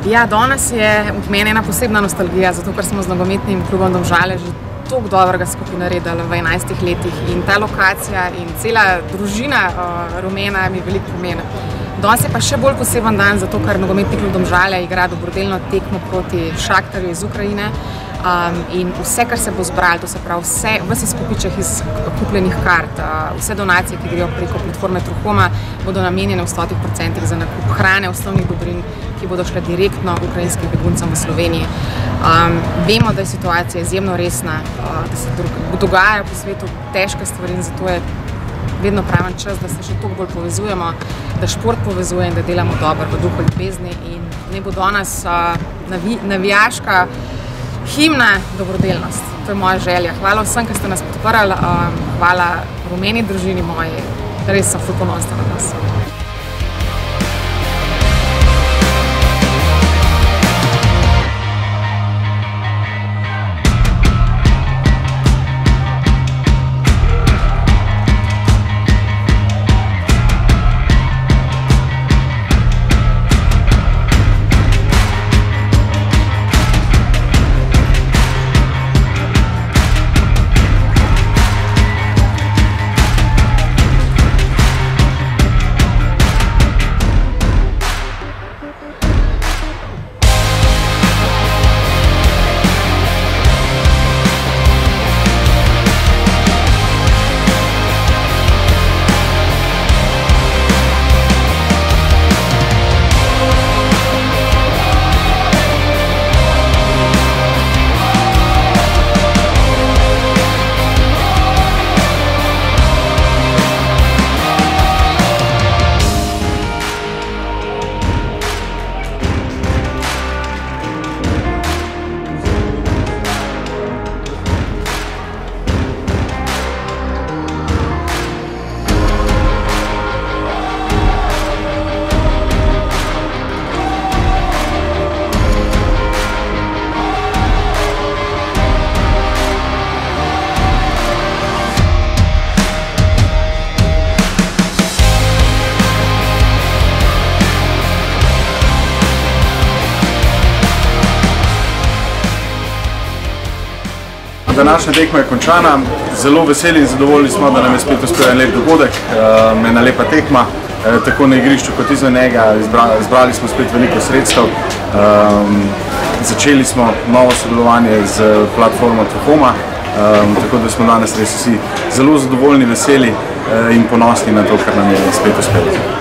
Ja, danes je v meni ena posebna nostalgija, zato ker smo z nogometnim klubom Domžale že toliko dobrega skupaj naredili v 11 letih in ta lokacija in cela družina rumena mi veliko pomeni. Danes je pa še bolj poseben dan, zato ker nogometni klub Domžale igra dobrodelno tekmo proti Šahtarju iz Ukrajine in vse, kar se bo zbralo, to se pravi vse izkupiček iz kupljenih kart, vse donacije, ki grejo preko platforme Truhoma, bodo namenjene v 100% za nakup hrane, osnovnih dobrin, ki bodo šle direktno ukrajinskim beguncem v Sloveniji. Vemo, da je situacija izjemno resna, da se dogajajo po svetu težke stvari in zato je vedno praven čas, da se še toliko bolj povezujemo, da šport povezuje in da delamo dobro v duhu ljubezni in ne bo danes navijaška himna dobrodelnost. To je moja želja. Hvala vsem, ki ste nas podprli, hvala rumeni družini moji, res sem ful ponosna na nas. Današnja tekma je končana, zelo veseli in zadovoljni smo, da nam je spet uspel en lep dogodek, ena lepa tekma, tako na igrišču kot izven njega, zbrali smo spet veliko sredstev, začeli smo novo sodelovanje z platformo Truhoma, tako da smo danes res vsi zelo zadovoljni, veseli in ponosni na to, kar nam je spet uspelo.